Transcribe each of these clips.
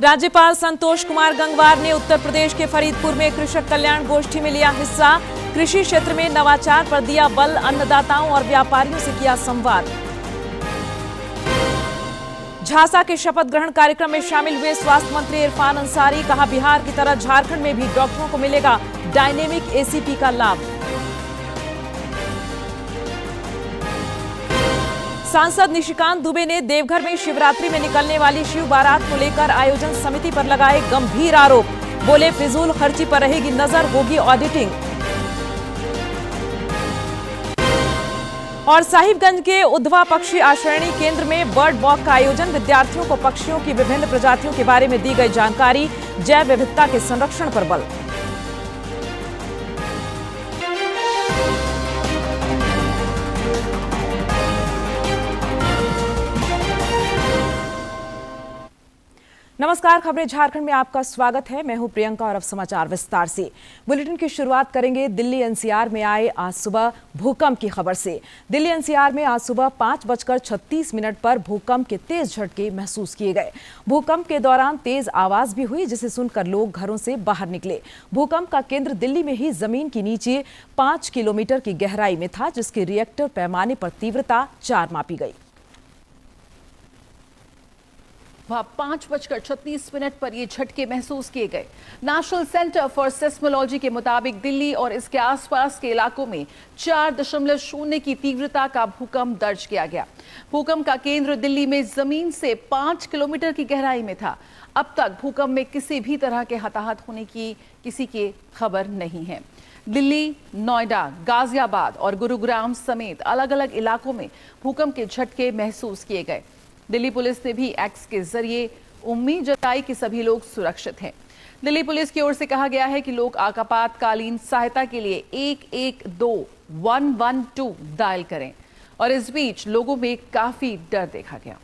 राज्यपाल संतोष कुमार गंगवार ने उत्तर प्रदेश के फरीदपुर में कृषक कल्याण गोष्ठी में लिया हिस्सा। कृषि क्षेत्र में नवाचार पर दिया बल, अन्नदाताओं और व्यापारियों से किया संवाद। झांसा के शपथ ग्रहण कार्यक्रम में शामिल हुए स्वास्थ्य मंत्री इरफान अंसारी। कहा, बिहार की तरह झारखंड में भी डॉक्टरों को मिलेगा डायनेमिक एसीपी का लाभ। सांसद निशिकांत दुबे ने देवघर में शिवरात्रि में निकलने वाली शिव बारात को लेकर आयोजन समिति पर लगाए गंभीर आरोप। बोले, फिजूल खर्ची पर रहेगी नजर, होगी ऑडिटिंग। और साहिबगंज के उधवा पक्षी आश्रयणी केंद्र में बर्ड वॉक का आयोजन। विद्यार्थियों को पक्षियों की विभिन्न प्रजातियों के बारे में दी गई जानकारी। जैव विविधता के संरक्षण पर बल। नमस्कार, खबरें झारखंड में आपका स्वागत है। मैं हूं प्रियंका और अब समाचार विस्तार से। बुलेटिन की शुरुआत करेंगे दिल्ली एनसीआर में आए आज सुबह भूकंप की खबर से। दिल्ली एनसीआर में आज सुबह 5:36 पर भूकंप के तेज झटके महसूस किए गए। भूकंप के दौरान तेज आवाज भी हुई, जिसे सुनकर लोग घरों से बाहर निकले। भूकंप का केंद्र दिल्ली में ही जमीन के नीचे 5 किलोमीटर की गहराई में था, जिसके रिएक्टर पैमाने पर तीव्रता 4 मापी गई। वहां 5:36 पर ये झटके महसूस किए गए। नेशनल सेंटर फॉर सेस्मोलॉजी के मुताबिक दिल्ली और इसके आसपास के इलाकों में 4.0 की तीव्रता का भूकंप दर्ज किया गया। भूकंप का केंद्र दिल्ली में जमीन से 5 किलोमीटर की गहराई में था। अब तक भूकंप में किसी भी तरह के हताहत होने की किसी की खबर नहीं है। दिल्ली, नोएडा, गाजियाबाद और गुरुग्राम समेत अलग अलग इलाकों में भूकंप के झटके महसूस किए गए। दिल्ली पुलिस ने भी एक्स के जरिए उम्मीद जताई कि सभी लोग सुरक्षित हैं। दिल्ली पुलिस की ओर से कहा गया है कि लोग आपातकालीन सहायता के लिए 112 डायल करें। और इस बीच लोगों में काफी डर देखा गया।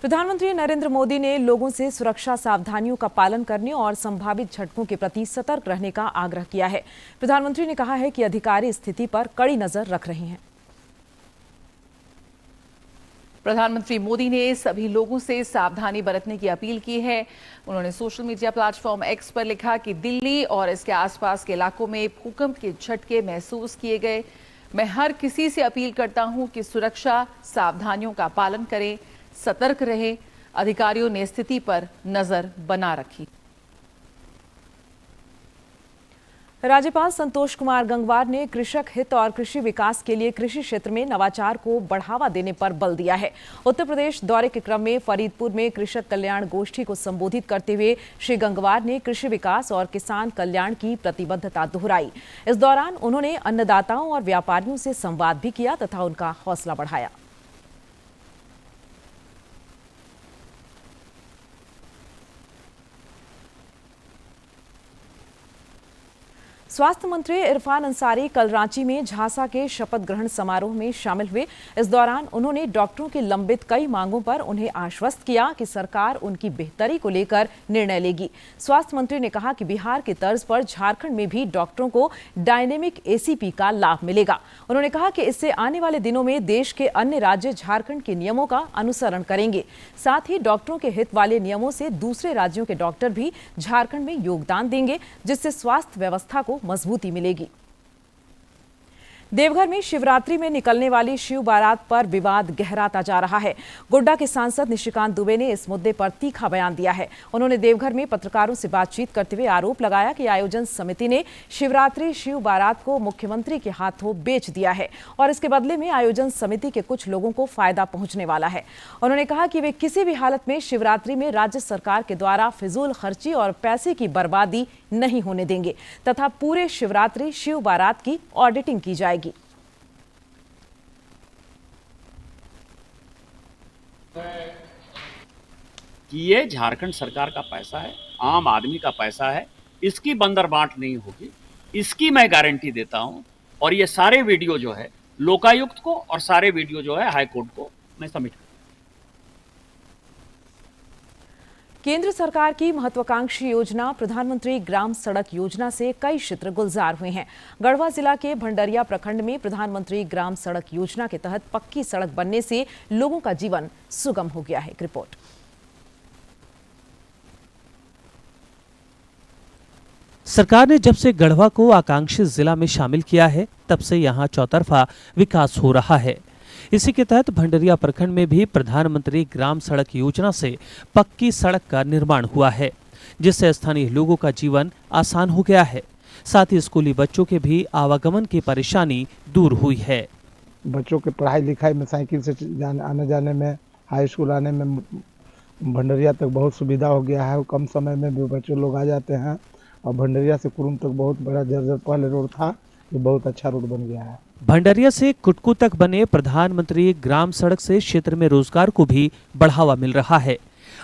प्रधानमंत्री नरेंद्र मोदी ने लोगों से सुरक्षा सावधानियों का पालन करने और संभावित झटकों के प्रति सतर्क रहने का आग्रह किया है। प्रधानमंत्री ने कहा है कि अधिकारी स्थिति पर कड़ी नजर रख रहे हैं। प्रधानमंत्री मोदी ने सभी लोगों से सावधानी बरतने की अपील की है। उन्होंने सोशल मीडिया प्लेटफॉर्म एक्स पर लिखा कि दिल्ली और इसके आसपास के इलाकों में भूकंप के झटके महसूस किए गए। मैं हर किसी से अपील करता हूं कि सुरक्षा सावधानियों का पालन करें, सतर्क रहें। अधिकारियों ने स्थिति पर नजर बना रखी। राज्यपाल संतोष कुमार गंगवार ने कृषक हित और कृषि विकास के लिए कृषि क्षेत्र में नवाचार को बढ़ावा देने पर बल दिया है। उत्तर प्रदेश दौरे के क्रम में फरीदपुर में कृषक कल्याण गोष्ठी को संबोधित करते हुए श्री गंगवार ने कृषि विकास और किसान कल्याण की प्रतिबद्धता दोहराई। इस दौरान उन्होंने अन्नदाताओं और व्यापारियों से संवाद भी किया तथा उनका हौसला बढ़ाया। स्वास्थ्य मंत्री इरफान अंसारी कल रांची में झांसा के शपथ ग्रहण समारोह में शामिल हुए। इस दौरान उन्होंने डॉक्टरों की लंबित कई मांगों पर उन्हें आश्वस्त किया कि सरकार उनकी बेहतरी को लेकर निर्णय लेगी। स्वास्थ्य मंत्री ने कहा कि बिहार की तर्ज पर झारखंड में भी डॉक्टरों को डायनेमिक एसीपी का लाभ मिलेगा। उन्होंने कहा कि इससे आने वाले दिनों में देश के अन्य राज्य झारखंड के नियमों का अनुसरण करेंगे। साथ ही डॉक्टरों के हित वाले नियमों से दूसरे राज्यों के डॉक्टर भी झारखंड में योगदान देंगे, जिससे स्वास्थ्य व्यवस्था को मजबूती मिलेगी। देवघर में शिवरात्रि में निकलने वाली शिव बारात पर विवाद गहराता जा रहा है। गोड्डा के सांसद निशिकांत दुबे ने इस मुद्दे पर तीखा बयान दिया है। उन्होंने देवघर में पत्रकारों से बातचीत करते हुए आरोप लगाया कि आयोजन समिति ने शिवरात्रि शिव बारात को मुख्यमंत्री के हाथों बेच दिया है और इसके बदले में आयोजन समिति के कुछ लोगों को फायदा पहुंचने वाला है। उन्होंने कहा कि वे किसी भी हालत में शिवरात्रि में राज्य सरकार के द्वारा फिजूल खर्ची और पैसे की बर्बादी नहीं होने देंगे तथा पूरे शिवरात्रि शिव बारात की ऑडिटिंग की जाएगी। कि ये झारखंड सरकार का पैसा है, आम आदमी का पैसा है, इसकी बंदरबांट नहीं होगी, इसकी मैं गारंटी देता हूं। और ये सारे वीडियो जो है लोकायुक्त को और सारे वीडियो जो है हाई कोर्ट को मैं सबमिट केंद्र सरकार की महत्वाकांक्षी योजना प्रधानमंत्री ग्राम सड़क योजना से कई क्षेत्र गुलजार हुए हैं। गढ़वा जिला के भंडरिया प्रखंड में प्रधानमंत्री ग्राम सड़क योजना के तहत पक्की सड़क बनने से लोगों का जीवन सुगम हो गया है। रिपोर्ट। सरकार ने जब से गढ़वा को आकांक्षी जिला में शामिल किया है, तब से यहां चौतरफा विकास हो रहा है। इसी के तहत भंडरिया प्रखंड में भी प्रधानमंत्री ग्राम सड़क योजना से पक्की सड़क का निर्माण हुआ है, जिससे स्थानीय लोगों का जीवन आसान हो गया है। साथ ही स्कूली बच्चों के भी आवागमन की परेशानी दूर हुई है। बच्चों के पढ़ाई लिखाई में, साइकिल से आने जाने में, हाई स्कूल आने में भंडरिया तक बहुत सुविधा हो गया है। कम समय में भी बच्चे लोग आ जाते हैं और भंडरिया से कुरुम तक बहुत बड़ा जर्जर पहले रोड था, ये बहुत अच्छा रोड बन गया है। भंडरिया से कुटकू तक बने प्रधानमंत्री ग्राम सड़क से क्षेत्र में रोजगार को भी बढ़ावा मिल रहा है।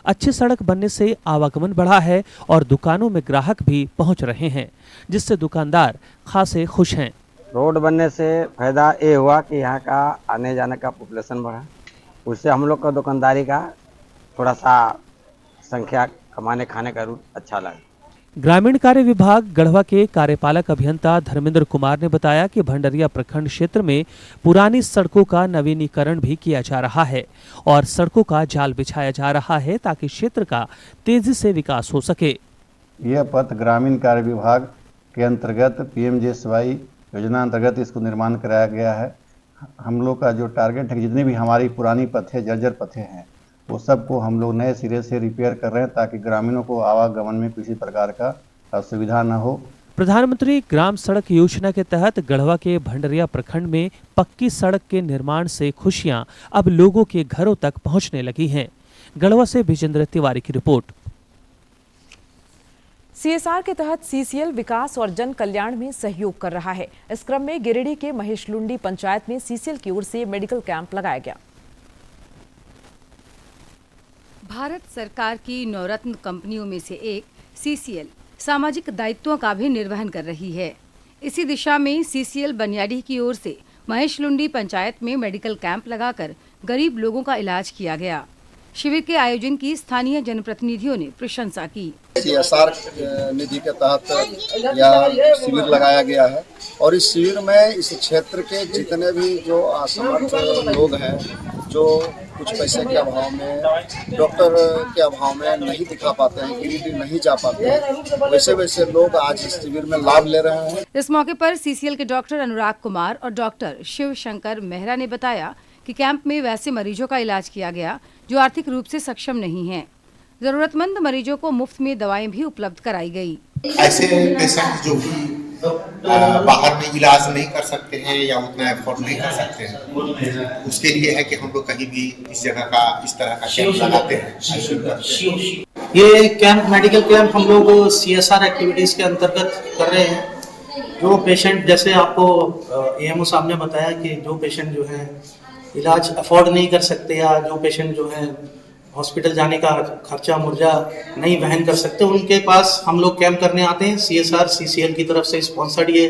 अच्छी सड़क बनने से आवागमन बढ़ा है और दुकानों में ग्राहक भी पहुंच रहे हैं, जिससे दुकानदार खासे खुश हैं। रोड बनने से फायदा ये हुआ कि यहाँ का आने जाने का पॉपुलेशन बढ़ा, उससे हम लोग का दुकानदारी का थोड़ा सा संख्या कमाने खाने का रूट अच्छा लगा। ग्रामीण कार्य विभाग गढ़वा के कार्यपालक अभियंता धर्मेंद्र कुमार ने बताया कि भंडरिया प्रखंड क्षेत्र में पुरानी सड़कों का नवीनीकरण भी किया जा रहा है और सड़कों का जाल बिछाया जा रहा है, ताकि क्षेत्र का तेजी से विकास हो सके। यह पथ ग्रामीण कार्य विभाग के अंतर्गत PMJSY योजना अंतर्गत इसको निर्माण कराया गया है। हम लोग का जो टारगेट है, जितनी भी हमारी पुरानी पथें, जर्जर पथें हैं, वो सबको हम लोग नए सिरे से रिपेयर कर रहे हैं, ताकि ग्रामीणों को आवागमन में किसी प्रकार का असुविधा न हो। प्रधानमंत्री ग्राम सड़क योजना के तहत गढ़वा के भंडरिया प्रखंड में पक्की सड़क के निर्माण से खुशियां अब लोगों के घरों तक पहुंचने लगी हैं। गढ़वा से विजेंद्र तिवारी की रिपोर्ट। CSR के तहत CCL विकास और जन कल्याण में सहयोग कर रहा है। इस क्रम में गिरिडीह के महेशलुंडी पंचायत में CCL की ओर से मेडिकल कैंप लगाया गया। भारत सरकार की नवरत्न कंपनियों में से एक CCL सामाजिक दायित्वों का भी निर्वहन कर रही है। इसी दिशा में CCL बनियाडीह की ओर से महेशलुंडी पंचायत में मेडिकल कैंप लगाकर गरीब लोगों का इलाज किया गया। शिविर के आयोजन की स्थानीय जनप्रतिनिधियों ने प्रशंसा की। CSR निधि के तहत यह शिविर लगाया गया है और इस शिविर में इस क्षेत्र के जितने भी जो असमर्थ लोग हैं, जो कुछ पैसे के अभाव में, डॉक्टर के अभाव में नहीं दिखा पाते हैं, गिरिडीह नहीं जा पाते हैं, वैसे लोग आज इस शिविर में लाभ ले रहे हैं। इस मौके पर CCL के डॉक्टर अनुराग कुमार और डॉक्टर शिव शंकर मेहरा ने बताया कि कैंप में वैसे मरीजों का इलाज किया गया जो आर्थिक रूप से सक्षम नहीं हैं। जरूरतमंद मरीजों को मुफ्त में दवाएं भी उपलब्ध कराई गई। ऐसे पेशेंट जो कि बाहर में इलाज नहीं कर सकते हैं या उतना एफोर्ड नहीं कर सकते हैं, उसके लिए है कि हम लोग कहीं भी इस जगह का, इस तरह का कैंप लगाते हैं। ये कैंप, मेडिकल कैंप हम लोग CSR एक्टिविटीज के अंतर्गत कर रहे हैं। जो पेशेंट, जैसे आपको AMO साहब ने बताया कि जो पेशेंट जो है इलाज अफोर्ड नहीं कर सकते या जो पेशेंट जो है हॉस्पिटल जाने का खर्चा मुर्जा नहीं वहन कर सकते, उनके पास हम लोग कैंप करने आते हैं। CSR CCL की तरफ से स्पॉन्सर्ड ये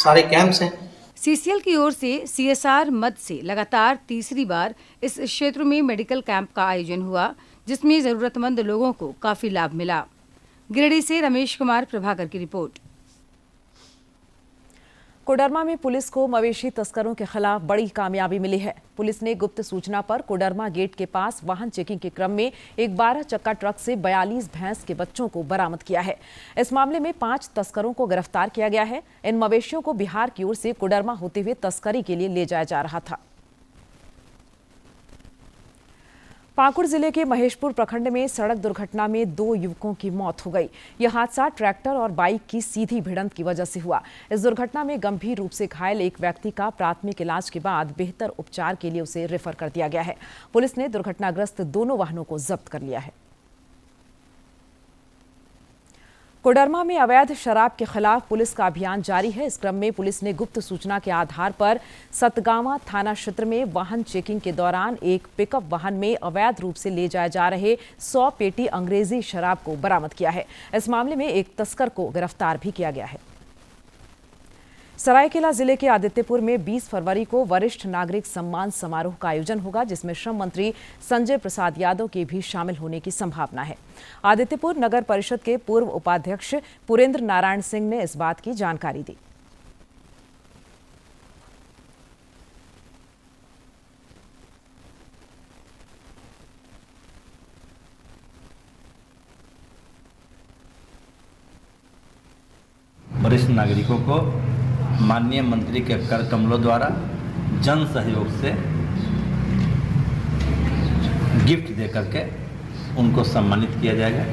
सारे कैंप्स हैं। CCL की ओर से CSR मद से लगातार तीसरी बार इस क्षेत्र में मेडिकल कैंप का आयोजन हुआ, जिसमें जरूरतमंद लोगों को काफी लाभ मिला। गिरिडीह से रमेश कुमार प्रभाकर की रिपोर्ट। कोडरमा में पुलिस को मवेशी तस्करों के खिलाफ बड़ी कामयाबी मिली है। पुलिस ने गुप्त सूचना पर कोडरमा गेट के पास वाहन चेकिंग के क्रम में एक 12 चक्का ट्रक से 42 भैंस के बच्चों को बरामद किया है। इस मामले में 5 तस्करों को गिरफ्तार किया गया है। इन मवेशियों को बिहार की ओर से कोडरमा होते हुए तस्करी के लिए ले जाया जा रहा था। पाकुड़ जिले के महेशपुर प्रखंड में सड़क दुर्घटना में 2 युवकों की मौत हो गई। यह हादसा ट्रैक्टर और बाइक की सीधी भिड़ंत की वजह से हुआ। इस दुर्घटना में गंभीर रूप से घायल एक व्यक्ति का प्राथमिक इलाज के बाद बेहतर उपचार के लिए उसे रेफर कर दिया गया है। पुलिस ने दुर्घटनाग्रस्त दोनों वाहनों को जब्त कर लिया है। कोडरमा में अवैध शराब के खिलाफ पुलिस का अभियान जारी है। इस क्रम में पुलिस ने गुप्त सूचना के आधार पर सतगावा थाना क्षेत्र में वाहन चेकिंग के दौरान एक पिकअप वाहन में अवैध रूप से ले जाए जा रहे 100 पेटी अंग्रेजी शराब को बरामद किया है। इस मामले में एक तस्कर को गिरफ्तार भी किया गया है। सरायकेला जिले के आदित्यपुर में 20 फरवरी को वरिष्ठ नागरिक सम्मान समारोह का आयोजन होगा, जिसमें श्रम मंत्री संजय प्रसाद यादव के भी शामिल होने की संभावना है। आदित्यपुर नगर परिषद के पूर्व उपाध्यक्ष पुरेंद्र नारायण सिंह ने इस बात की जानकारी दी। वरिष्ठ नागरिकों को माननीय मंत्री के कर कमलों द्वारा जन सहयोग से गिफ्ट दे करके उनको सम्मानित किया जाएगा।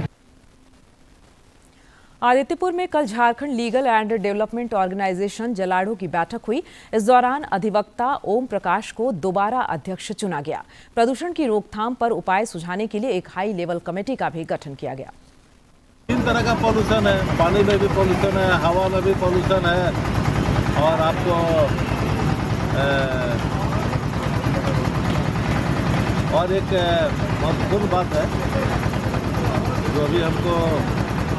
आदित्यपुर में कल Jharkhand legal and development organisation जलाढ़ो की बैठक हुई। इस दौरान अधिवक्ता ओम प्रकाश को दोबारा अध्यक्ष चुना गया। प्रदूषण की रोकथाम पर उपाय सुझाने के लिए एक हाई लेवल कमेटी का भी गठन किया गया। 3 तरह का पॉल्यूशन है, पानी में भी पॉल्यूशन है, हवा में भी पॉल्यूशन है, और आपको और एक महत्वपूर्ण बात है जो अभी हमको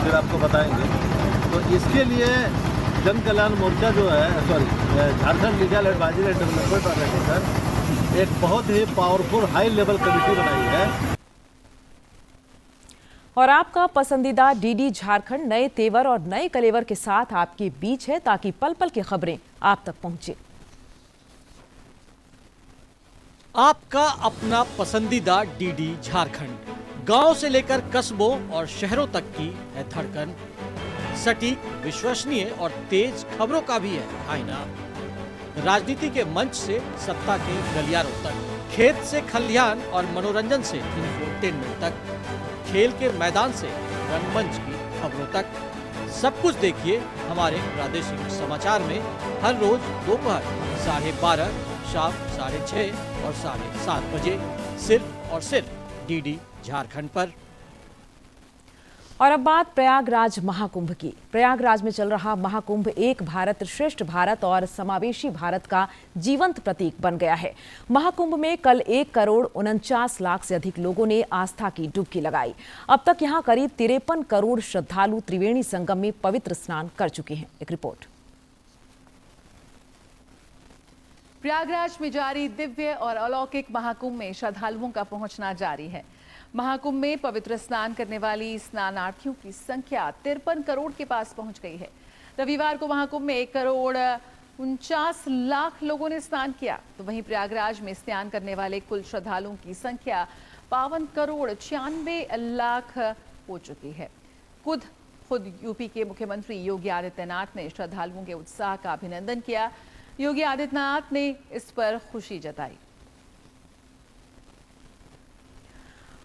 फिर आपको बताएंगे। तो इसके लिए जन कल्याण मोर्चा जो है, Jharkhand legal advisory and development organisation एक बहुत ही पावरफुल हाई लेवल कमेटी बनाई है। और आपका पसंदीदा डीडी झारखंड नए तेवर और नए कलेवर के साथ आपके बीच है, ताकि पल पल की खबरें आप तक पहुंचे। आपका अपना पसंदीदा डीडी झारखंड, गांव से लेकर कस्बों और शहरों तक की है धड़कन। सटीक, विश्वसनीय और तेज खबरों का भी है आईना। राजनीति के मंच से सत्ता के गलियारों तक, खेत से खलिहान और मनोरंजन से इंफोटेनमेंट तक, खेल के मैदान से रंगमंच की खबरों तक, सब कुछ देखिए हमारे प्रादेशिक समाचार में हर रोज दोपहर 12:30, शाम 6:30 और 7:30 बजे, सिर्फ और सिर्फ डीडी झारखंड पर। और अब बात प्रयागराज महाकुंभ की। प्रयागराज में चल रहा महाकुंभ एक भारत श्रेष्ठ भारत और समावेशी भारत का जीवंत प्रतीक बन गया है। महाकुंभ में कल 1,49,00,000 से अधिक लोगों ने आस्था की डुबकी लगाई। अब तक यहां करीब 53 करोड़ श्रद्धालु त्रिवेणी संगम में पवित्र स्नान कर चुके हैं। एक रिपोर्ट। प्रयागराज में जारी दिव्य और अलौकिक महाकुंभ में श्रद्धालुओं का पहुंचना जारी है। महाकुंभ में पवित्र स्नान करने वाली स्नानार्थियों की संख्या 53 करोड़ के पास पहुंच गई है। रविवार को महाकुंभ में 1,49,00,000 लोगों ने स्नान किया, तो वहीं प्रयागराज में स्नान करने वाले कुल श्रद्धालुओं की संख्या 52,96,00,000 हो चुकी है। खुद यूपी के मुख्यमंत्री योगी आदित्यनाथ ने श्रद्धालुओं के उत्साह का अभिनंदन किया। योगी आदित्यनाथ ने इस पर खुशी जताई।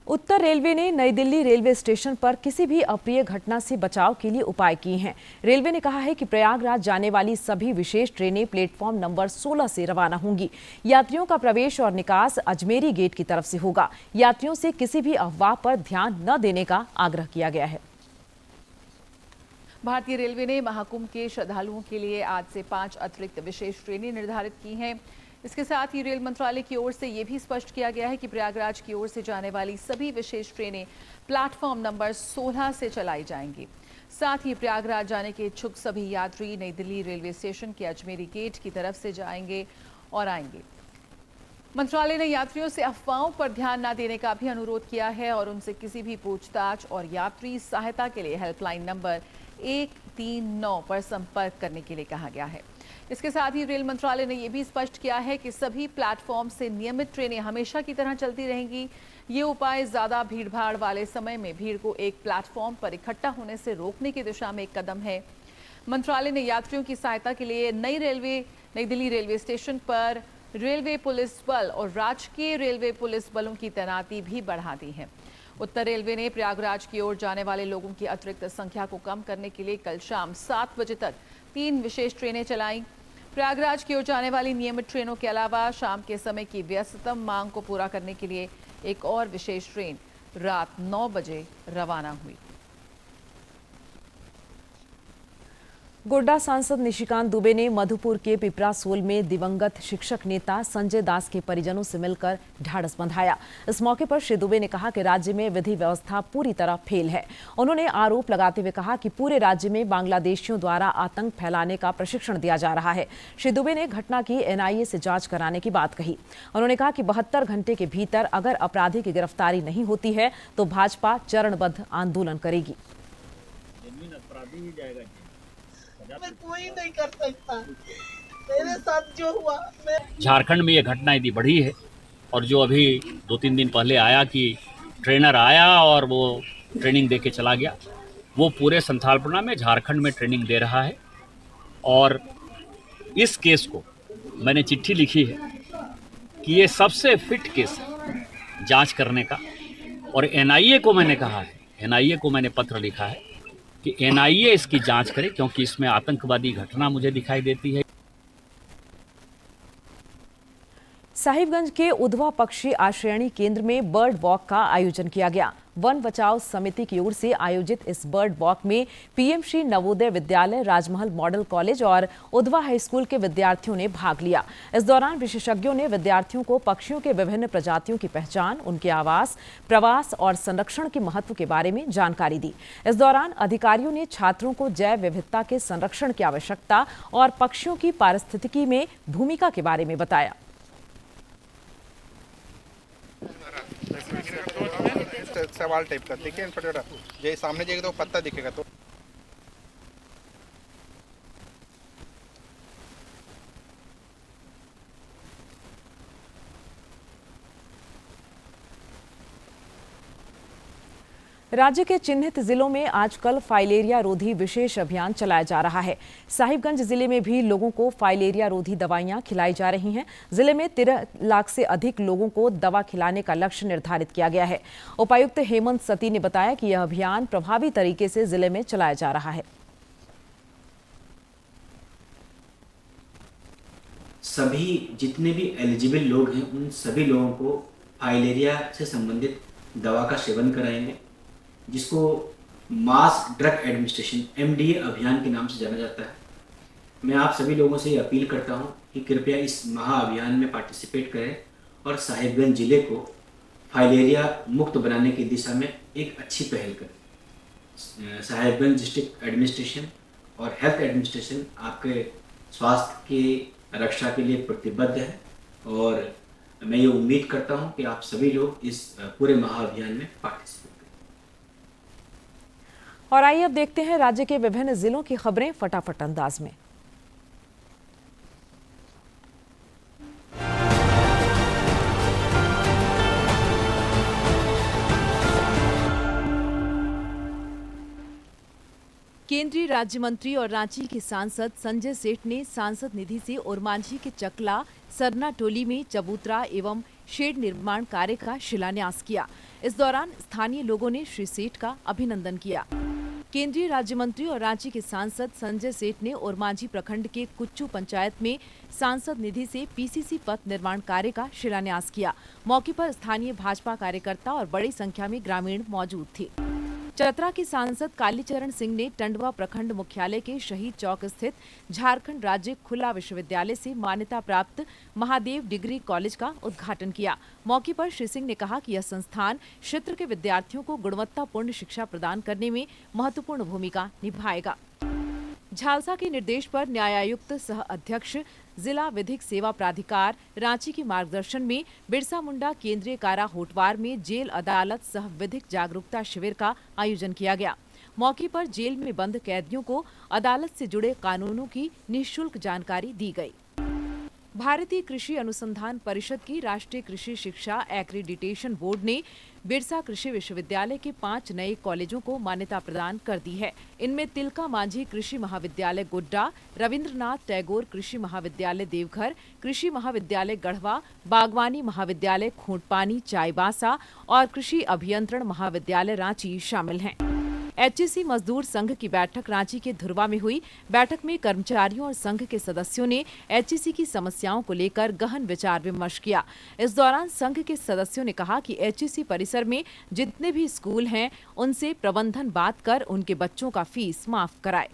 उत्तर रेलवे ने नई दिल्ली रेलवे स्टेशन पर किसी भी अप्रिय घटना से बचाव के लिए उपाय किए हैं। रेलवे ने कहा है कि प्रयागराज जाने वाली सभी विशेष ट्रेनें प्लेटफॉर्म नंबर 16 से रवाना होंगी। यात्रियों का प्रवेश और निकास अजमेरी गेट की तरफ से होगा। यात्रियों से किसी भी अफवाह पर ध्यान न देने का आग्रह किया गया है। भारतीय रेलवे ने महाकुंभ के श्रद्धालुओं के लिए आज से 5 अतिरिक्त विशेष ट्रेनें निर्धारित की हैं। इसके साथ ही रेल मंत्रालय की ओर से यह भी स्पष्ट किया गया है कि प्रयागराज की ओर से जाने वाली सभी विशेष ट्रेनें प्लेटफॉर्म नंबर 16 से चलाई जाएंगी। साथ ही प्रयागराज जाने के इच्छुक सभी यात्री नई दिल्ली रेलवे स्टेशन के अजमेरी गेट की तरफ से जाएंगे और आएंगे। मंत्रालय ने यात्रियों से अफवाहों पर ध्यान न देने का भी अनुरोध किया है और उनसे किसी भी पूछताछ और यात्री सहायता के लिए हेल्पलाइन नंबर 139 पर संपर्क करने के लिए कहा गया है। इसके साथ ही रेल मंत्रालय ने यह भी स्पष्ट किया है कि सभी प्लेटफॉर्म से नियमित ट्रेनें हमेशा की तरह चलती रहेंगी। ये उपाय ज्यादा भीड़भाड़ वाले समय में भीड़ को एक प्लेटफॉर्म पर इकट्ठा होने से रोकने की दिशा में एक कदम है। मंत्रालय ने यात्रियों की सहायता के लिए नई दिल्ली रेलवे स्टेशन पर रेलवे पुलिस बल और राजकीय रेलवे पुलिस बलों की तैनाती भी बढ़ा दी है। उत्तर रेलवे ने प्रयागराज की ओर जाने वाले लोगों की अतिरिक्त संख्या को कम करने के लिए कल शाम 7 बजे तक 3 विशेष ट्रेनें चलाई। प्रयागराज की ओर जाने वाली नियमित ट्रेनों के अलावा शाम के समय की व्यस्ततम मांग को पूरा करने के लिए एक और विशेष ट्रेन रात 9 बजे रवाना हुई। गोड्डा सांसद निशिकांत दुबे ने मधुपुर के पिपरासोल में दिवंगत शिक्षक नेता संजय दास के परिजनों से मिलकर ढाढ़स बंधाया। इस मौके पर श्री दुबे ने कहा कि राज्य में विधि व्यवस्था पूरी तरह फेल है। उन्होंने आरोप लगाते हुए कहा कि पूरे राज्य में बांग्लादेशियों द्वारा आतंक फैलाने का प्रशिक्षण दिया जा रहा है। श्री दुबे ने घटना की एनआईए से जांच कराने की बात कही। उन्होंने कहा कि 72 घंटे के भीतर अगर अपराधी की गिरफ्तारी नहीं होती है तो भाजपा चरणबद्ध आंदोलन करेगी। कोई नहीं कर सकता, मेरे साथ जो हुआ। झारखंड में ये घटना यदि बढ़ी है और जो अभी 2-3 दिन पहले आया कि ट्रेनर आया और वो ट्रेनिंग दे के चला गया, वो पूरे संथालपुरा में झारखंड में ट्रेनिंग दे रहा है। और इस केस को मैंने चिट्ठी लिखी है कि ये सबसे फिट केस है जांच करने का। और एनआईए को मैंने कहा है, एनआईए को मैंने पत्र लिखा है कि एनआईए इसकी जांच करे, क्योंकि इसमें आतंकवादी घटना मुझे दिखाई देती है। साहिबगंज के उधवा पक्षी आश्रयणी केंद्र में बर्ड वॉक का आयोजन किया गया। वन बचाओ समिति की ओर से आयोजित इस बर्ड वॉक में पीएम श्री नवोदय विद्यालय, राजमहल मॉडल कॉलेज और उधवा हाई स्कूल के विद्यार्थियों ने भाग लिया। इस दौरान विशेषज्ञों ने विद्यार्थियों को पक्षियों के विभिन्न प्रजातियों की पहचान, उनके आवास, प्रवास और संरक्षण के महत्व के बारे में जानकारी दी। इस दौरान अधिकारियों ने छात्रों को जैव विविधता के संरक्षण की आवश्यकता और पक्षियों की पारिस्थितिकी में भूमिका के बारे में बताया। सवाल टाइप का देखिए, जैसे सामने जाएगा तो पत्ता दिखेगा। तो राज्य के चिन्हित जिलों में आजकल फाइलेरिया रोधी विशेष अभियान चलाया जा रहा है। साहिबगंज जिले में भी लोगों को फाइलेरिया रोधी दवाइयां खिलाई जा रही हैं। जिले में 13 लाख से अधिक लोगों को दवा खिलाने का लक्ष्य निर्धारित किया गया है। उपायुक्त हेमंत सती ने बताया कि यह अभियान प्रभावी तरीके से जिले में चलाया जा रहा है। सभी जितने भी एलिजिबल लोग हैं उन सभी लोगों को फाइलेरिया से संबंधित दवा का सेवन कराएंगे, जिसको मास ड्रग एडमिनिस्ट्रेशन MDA अभियान के नाम से जाना जाता है। मैं आप सभी लोगों से अपील करता हूं कि कृपया इस महाअभियान में पार्टिसिपेट करें और साहिबगंज जिले को फाइलेरिया मुक्त बनाने की दिशा में एक अच्छी पहल करें। साहिबगंज डिस्ट्रिक्ट एडमिनिस्ट्रेशन और हेल्थ एडमिनिस्ट्रेशन आपके स्वास्थ्य की रक्षा के लिए प्रतिबद्ध है और मैं ये उम्मीद करता हूं कि आप सभी लोग इस पूरे महाअभियान में पार्टिसिपेट। और आइए अब देखते हैं राज्य के विभिन्न जिलों की खबरें फटाफट अंदाज में। केंद्रीय राज्य मंत्री और रांची के सांसद संजय सेठ ने सांसद निधि से ओरमांझी के चकला सरना टोली में चबूतरा एवं शेड निर्माण कार्य का शिलान्यास किया। इस दौरान स्थानीय लोगों ने श्री सेठ का अभिनंदन किया। केंद्रीय राज्य मंत्री और रांची के सांसद संजय सेठ ने ओरमांझी प्रखंड के कुच्चू पंचायत में सांसद निधि से PCC पथ निर्माण कार्य का शिलान्यास किया। मौके पर स्थानीय भाजपा कार्यकर्ता और बड़ी संख्या में ग्रामीण मौजूद थे। चतरा के सांसद कालीचरण सिंह ने टंडवा प्रखंड मुख्यालय के शहीद चौक स्थित झारखंड राज्य खुला विश्वविद्यालय से मान्यता प्राप्त महादेव डिग्री कॉलेज का उद्घाटन किया। मौके पर श्री सिंह ने कहा कि यह संस्थान क्षेत्र के विद्यार्थियों को गुणवत्तापूर्ण शिक्षा प्रदान करने में महत्वपूर्ण भूमिका निभाएगा। झालसा के निर्देश पर न्यायायुक्त सह अध्यक्ष जिला विधिक सेवा प्राधिकार रांची के मार्गदर्शन में बिरसा मुंडा केंद्रीय कारा होटवार में जेल अदालत सह विधिक जागरूकता शिविर का आयोजन किया गया। मौके पर जेल में बंद कैदियों को अदालत से जुड़े कानूनों की निःशुल्क जानकारी दी गई। भारतीय कृषि अनुसंधान परिषद की राष्ट्रीय कृषि शिक्षा एक्रीडिटेशन बोर्ड ने बिरसा कृषि विश्वविद्यालय के 5 नए कॉलेजों को मान्यता प्रदान कर दी है। इनमें तिलका मांझी कृषि महाविद्यालय गोड्डा, रविंद्रनाथ टैगोर कृषि महाविद्यालय देवघर, कृषि महाविद्यालय गढ़वा, बागवानी महाविद्यालय खूंटपानी चाईबासा और कृषि अभियंत्रण महाविद्यालय रांची शामिल हैं। HEC मजदूर संघ की बैठक रांची के धुरवा में हुई। बैठक में कर्मचारियों और संघ के सदस्यों ने HEC की समस्याओं को लेकर गहन विचार विमर्श किया। इस दौरान संघ के सदस्यों ने कहा कि HEC परिसर में जितने भी स्कूल हैं उनसे प्रबंधन बात कर उनके बच्चों का फीस माफ कराए।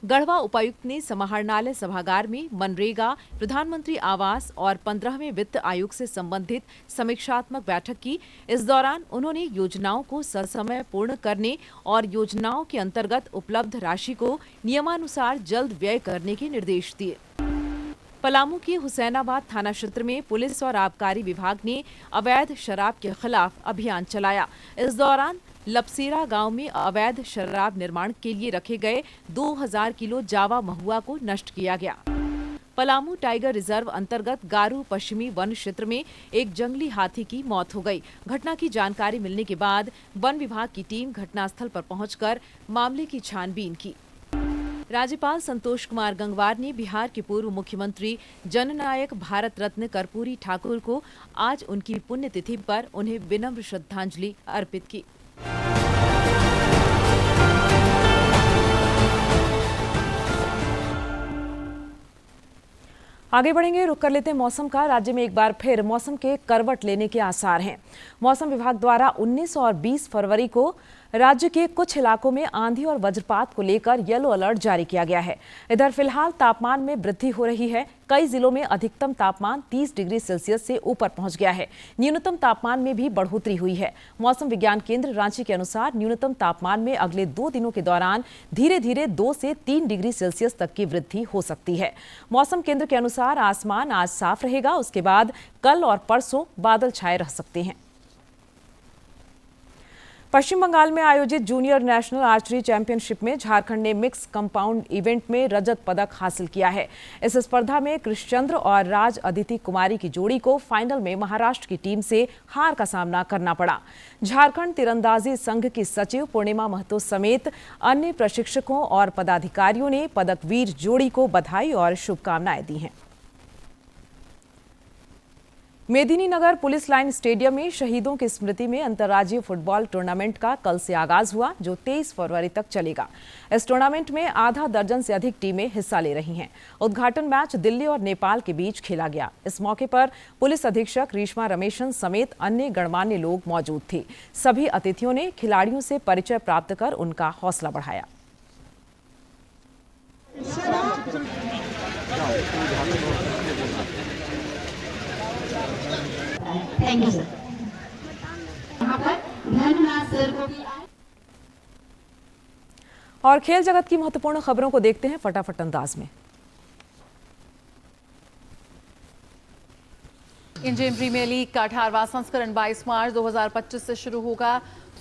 गढ़वा उपायुक्त ने समाहरणालय सभागार में मनरेगा, प्रधानमंत्री आवास और 15वें वित्त आयोग से संबंधित समीक्षात्मक बैठक की। इस दौरान उन्होंने योजनाओं को ससमय पूर्ण करने और योजनाओं के अंतर्गत उपलब्ध राशि को नियमानुसार जल्द व्यय करने के निर्देश दिए। पलामू के हुसैनाबाद थाना क्षेत्र में पुलिस और आबकारी विभाग ने अवैध शराब के खिलाफ अभियान चलाया। इस दौरान लपसेरा गांव में अवैध शराब निर्माण के लिए रखे गए 2000 किलो जावा महुआ को नष्ट किया गया। पलामू टाइगर रिजर्व अंतर्गत गारू पश्चिमी वन क्षेत्र में एक जंगली हाथी की मौत हो गई। घटना की जानकारी मिलने के बाद वन विभाग की टीम घटनास्थल पर पहुंचकर मामले की छानबीन की। राज्यपाल संतोष कुमार गंगवार ने बिहार के पूर्व मुख्यमंत्री जननायक भारत रत्न कर्पूरी ठाकुर को आज उनकी पुण्यतिथि पर उन्हें विनम्र श्रद्धांजलि अर्पित की। आगे बढ़ेंगे, रुक कर लेते हैं मौसम का। राज्य में एक बार फिर मौसम के करवट लेने के आसार हैं। मौसम विभाग द्वारा 19 और 20 फरवरी को राज्य के कुछ इलाकों में आंधी और वज्रपात को लेकर येलो अलर्ट जारी किया गया है। इधर फिलहाल तापमान में वृद्धि हो रही है। कई जिलों में अधिकतम तापमान 30 डिग्री सेल्सियस से ऊपर पहुंच गया है। न्यूनतम तापमान में भी बढ़ोतरी हुई है। मौसम विज्ञान केंद्र रांची के अनुसार न्यूनतम तापमान में अगले 2 दिनों के दौरान धीरे धीरे 2 से 3 डिग्री सेल्सियस तक की वृद्धि हो सकती है। मौसम केंद्र के अनुसार आसमान आज साफ रहेगा। उसके बाद कल और परसों बादल छाए रह सकते हैं। पश्चिम बंगाल में आयोजित जूनियर नेशनल आर्चरी चैंपियनशिप में झारखंड ने मिक्स कंपाउंड इवेंट में रजत पदक हासिल किया है। इस स्पर्धा में कृष्णचंद्र और राज अदिति कुमारी की जोड़ी को फाइनल में महाराष्ट्र की टीम से हार का सामना करना पड़ा। झारखंड तीरंदाजी संघ की सचिव पूर्णिमा महतो समेत अन्य प्रशिक्षकों और पदाधिकारियों ने पदकवीर जोड़ी को बधाई और शुभकामनाएं दी हैं। मेदिनीनगर पुलिस लाइन स्टेडियम में शहीदों की स्मृति में अंतर्राज्यीय फुटबॉल टूर्नामेंट का कल से आगाज हुआ, जो 23 फरवरी तक चलेगा। इस टूर्नामेंट में आधा दर्जन से अधिक टीमें हिस्सा ले रही हैं। उद्घाटन मैच दिल्ली और नेपाल के बीच खेला गया। इस मौके पर पुलिस अधीक्षक रेशमा रमेशन समेत अन्य गणमान्य लोग मौजूद थे। सभी अतिथियों ने खिलाड़ियों से परिचय प्राप्त कर उनका हौसला बढ़ाया। Thank you sir. यहाँ पर धन्यवाद सर को भी। और खेल जगत की महत्वपूर्ण खबरों को देखते हैं फटाफट अंदाज में। इंडियन प्रीमियर लीग का 18वां संस्करण 22 मार्च 2025 से शुरू होगा।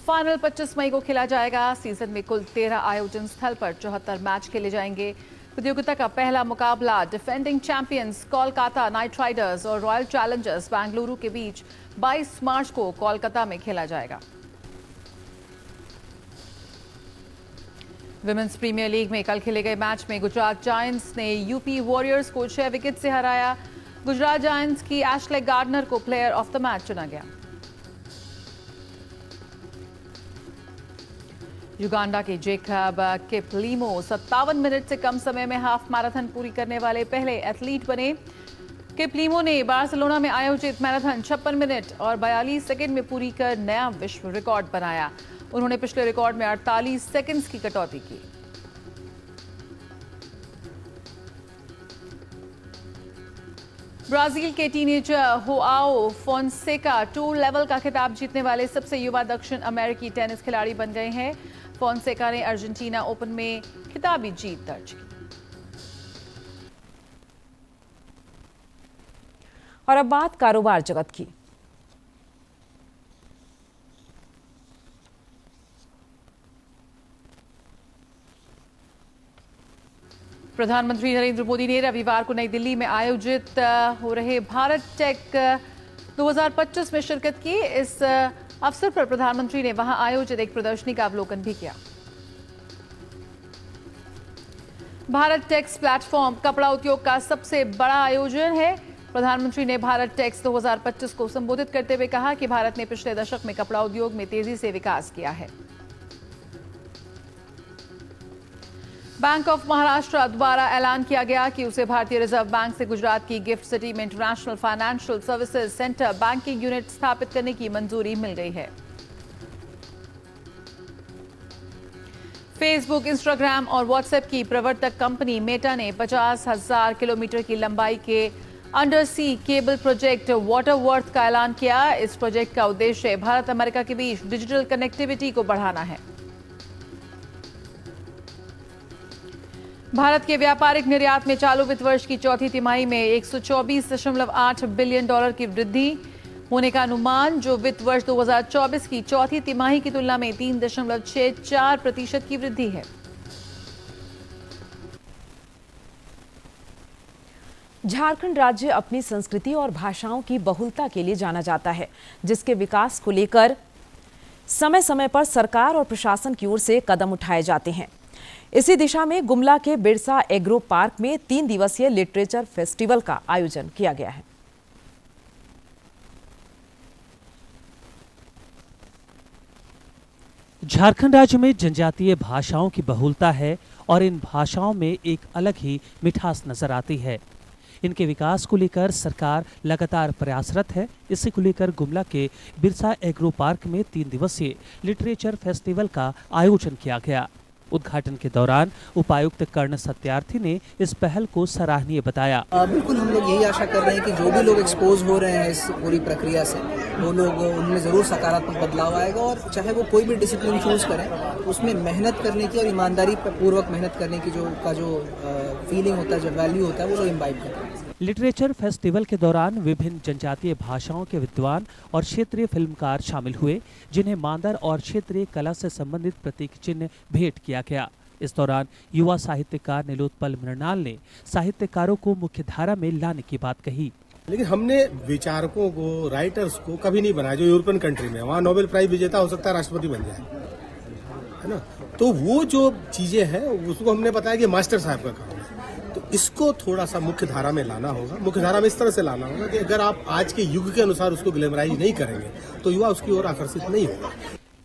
फाइनल 25 मई को खेला जाएगा। सीजन में कुल 13 आयोजन स्थल पर 74 मैच खेले जाएंगे। प्रतियोगिता का पहला मुकाबला defending champions Kolkata night Riders और रॉयल चैलेंजर्स बेंगलुरु के बीच 22 मार्च को कोलकाता में खेला जाएगा। विमेंस प्रीमियर लीग में कल खेले गए मैच में गुजरात जायंट्स ने यूपी वॉरियर्स को 6 विकेट से हराया। गुजरात जायंट्स की एशले गार्डनर को प्लेयर ऑफ द मैच चुना गया। युगांडा के जेकब किपलीमो 57 मिनट से कम समय में हाफ मैराथन पूरी करने वाले पहले एथलीट बने। किपलीमो ने बार्सिलोना में आयोजित मैराथन 56 मिनट और 42 सेकंड में पूरी कर नया विश्व रिकॉर्ड बनाया। उन्होंने पिछले रिकॉर्ड में 48 सेकंड्स की कटौती की। ब्राजील के टीनेजर होआओ फोंसेका टूर लेवल का खिताब जीतने वाले सबसे युवा दक्षिण अमेरिकी टेनिस खिलाड़ी बन गए हैं। फोंसेका ने अर्जेंटीना ओपन में खिताबी जीत दर्ज की। और अब बात कारोबार जगत की। प्रधानमंत्री नरेंद्र मोदी ने रविवार को नई दिल्ली में आयोजित हो रहे भारत टेक 2025 में शिरकत की। इस अवसर पर प्रधानमंत्री ने वहां आयोजित एक प्रदर्शनी का अवलोकन भी किया। भारत टेक्स प्लेटफॉर्म कपड़ा उद्योग का सबसे बड़ा आयोजन है। प्रधानमंत्री ने भारत टेक्स 2025 को संबोधित करते हुए कहा कि भारत ने पिछले दशक में कपड़ा उद्योग में तेजी से विकास किया है। बैंक ऑफ महाराष्ट्र द्वारा ऐलान किया गया कि उसे भारतीय रिजर्व बैंक से गुजरात की गिफ्ट सिटी में international financial services centre banking unit स्थापित करने की मंजूरी मिल गई है। फेसबुक, इंस्टाग्राम और व्हाट्सएप की प्रवर्तक कंपनी मेटा ने 50,000 किलोमीटर की लंबाई के अंडर सी केबल प्रोजेक्ट वाटरवर्थ का ऐलान किया। इस प्रोजेक्ट का उद्देश्य भारत अमेरिका के बीच डिजिटल कनेक्टिविटी को बढ़ाना है। भारत के व्यापारिक निर्यात में चालू वित्त वर्ष की चौथी तिमाही में 124.8 बिलियन डॉलर की वृद्धि होने का अनुमान, जो वित्त वर्ष 2024 की चौथी तिमाही की तुलना में 3.64% की वृद्धि है। झारखंड राज्य अपनी संस्कृति और भाषाओं की बहुलता के लिए जाना जाता है, जिसके विकास को लेकर समय समय पर सरकार और प्रशासन की ओर से कदम उठाए जाते हैं। इसी दिशा में गुमला के बिरसा एग्रो पार्क में 3 दिवसीय लिटरेचर फेस्टिवल का आयोजन किया गया है। झारखंड राज्य में जनजातीय भाषाओं की बहुलता है और इन भाषाओं में एक अलग ही मिठास नजर आती है। इनके विकास को लेकर सरकार लगातार प्रयासरत है। इसी को लेकर गुमला के बिरसा एग्रो पार्क में 3 दिवसीय लिटरेचर फेस्टिवल का आयोजन किया गया। उद्घाटन के दौरान उपायुक्त कर्ण सत्यार्थी ने इस पहल को सराहनीय बताया। बिल्कुल हम लोग यही आशा कर रहे हैं कि जो भी लोग एक्सपोज हो रहे हैं इस पूरी प्रक्रिया से, वो लोग उनमें ज़रूर सकारात्मक बदलाव आएगा और चाहे वो कोई भी डिसिप्लिन चूज करें, उसमें मेहनत करने की और ईमानदारी पूर्वक मेहनत करने की जो फीलिंग होता है, जो वैल्यू होता है, वो लोग इम्बाइब करते हैं। लिटरेचर फेस्टिवल के दौरान विभिन्न जनजातीय भाषाओं के विद्वान और क्षेत्रीय फिल्मकार शामिल हुए, जिन्हें मांदर और क्षेत्रीय कला से संबंधित प्रतीक चिन्ह भेंट किया गया। इस दौरान युवा साहित्यकार नीलोत्पल मृणाल ने साहित्यकारों को मुख्यधारा में लाने की बात कही। लेकिन हमने विचारकों को, राइटर्स को कभी नहीं बनाया जो यूरोपियन कंट्री में, वहाँ नोबेल प्राइज विजेता हो सकता है, राष्ट्रपति बन जाए, है ना। तो वो जो चीजें हैं उसको हमने बताया कि मास्टर साहब का काम है। तो इसको थोड़ा सा मुख्य धारा में लाना होगा। मुख्य धारा में इस तरह से लाना होगा कि अगर आप आज के युग के अनुसार उसको ग्लैमराइज नहीं करेंगे तो युवा उसकी ओर आकर्षित नहीं होगा।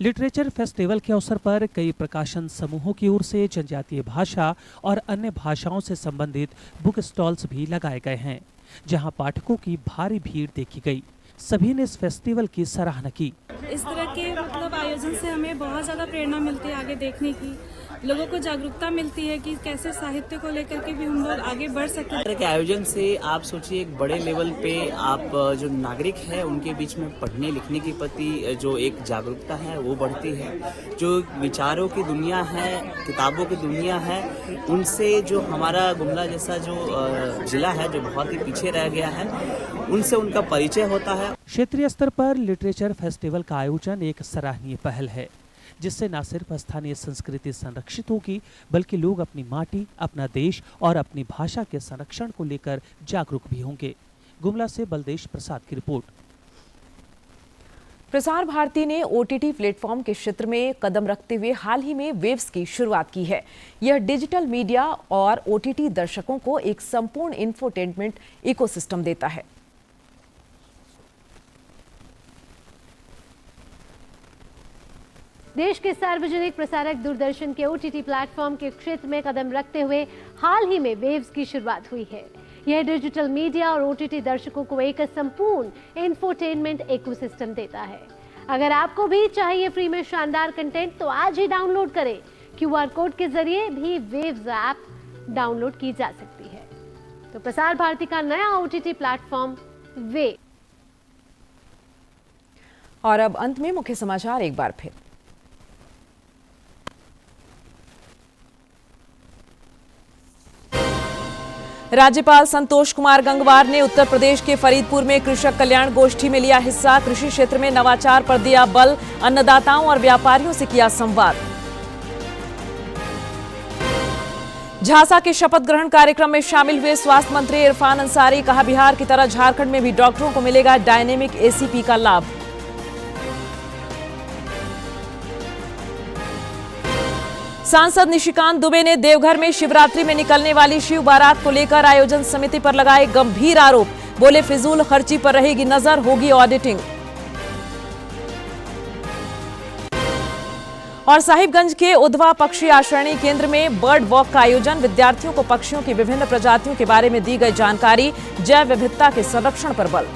लिटरेचर फेस्टिवल के अवसर पर कई प्रकाशन समूहों की ओर से जनजातीय भाषा और अन्य भाषाओं से संबंधित बुक स्टॉल्स भी लगाए गए हैं, जहां पाठकों की भारी भीड़ देखी गई। सभी ने इस फेस्टिवल की सराहना की। इस तरह के आयोजन से हमें बहुत ज़्यादा प्रेरणा मिलती है आगे देखने की, लोगों को जागरूकता मिलती है कि कैसे साहित्य को लेकर के भी हम लोग आगे बढ़ सकते हैं। इस तरह के आयोजन से आप सोचिए एक बड़े लेवल पे आप जो नागरिक है उनके बीच में पढ़ने लिखने के प्रति जो एक जागरूकता है वो बढ़ती है। जो विचारों की दुनिया है, किताबों की दुनिया है, उनसे जो हमारा गुमला जैसा जो जिला है जो बहुत ही पीछे रह गया है, उनसे उनका परिचय होता है। क्षेत्रीय स्तर पर लिटरेचर फेस्टिवल का आयोजन एक सराहनीय पहल है, जिससे न सिर्फ स्थानीय संस्कृति संरक्षित होगी, बल्कि लोग अपनी माटी, अपना देश और अपनी भाषा के संरक्षण को लेकर जागरूक भी होंगे। गुमला से बलदेश प्रसाद की रिपोर्ट। प्रसार भारती ने OTT प्लेटफॉर्म के क्षेत्र में कदम रखते हुए हाल ही में वेव्स की शुरुआत की है। यह डिजिटल मीडिया और OTT दर्शकों को एक संपूर्ण इंफोटेनमेंट इकोसिस्टम देता है। देश के सार्वजनिक प्रसारक दूरदर्शन के OTT प्लेटफॉर्म के क्षेत्र में कदम रखते हुए हाल ही में वेव्स की शुरुआत हुई है। यह डिजिटल मीडिया और OTT दर्शकों को एक संपूर्ण इंफोटेनमेंट इकोसिस्टम देता है। अगर आपको भी चाहिए फ्री में शानदार कंटेंट, तो आज ही डाउनलोड करें। QR कोड के जरिए भी वेव्स ऐप डाउनलोड की जा सकती है। तो प्रसार भारती का नया OTT प्लेटफॉर्म वेव। और अब अंत में मुख्य समाचार एक बार फिर। राज्यपाल संतोष कुमार गंगवार ने उत्तर प्रदेश के फरीदपुर में कृषक कल्याण गोष्ठी में लिया हिस्सा। कृषि क्षेत्र में नवाचार पर दिया बल, अन्नदाताओं और व्यापारियों से किया संवाद। झांसा के शपथ ग्रहण कार्यक्रम में शामिल हुए स्वास्थ्य मंत्री इरफान अंसारी। कहा, बिहार की तरह झारखंड में भी डॉक्टरों को मिलेगा डायनेमिक ACP का लाभ। सांसद निशिकांत दुबे ने देवघर में शिवरात्रि में निकलने वाली शिव बारात को लेकर आयोजन समिति पर लगाए गंभीर आरोप। बोले, फिजूल खर्ची पर रहेगी नजर, होगी ऑडिटिंग। और साहिबगंज के उधवा पक्षी आश्रयणी केंद्र में बर्ड वॉक का आयोजन। विद्यार्थियों को पक्षियों की विभिन्न प्रजातियों के बारे में दी गई जानकारी। जैव विविधता के संरक्षण पर बल।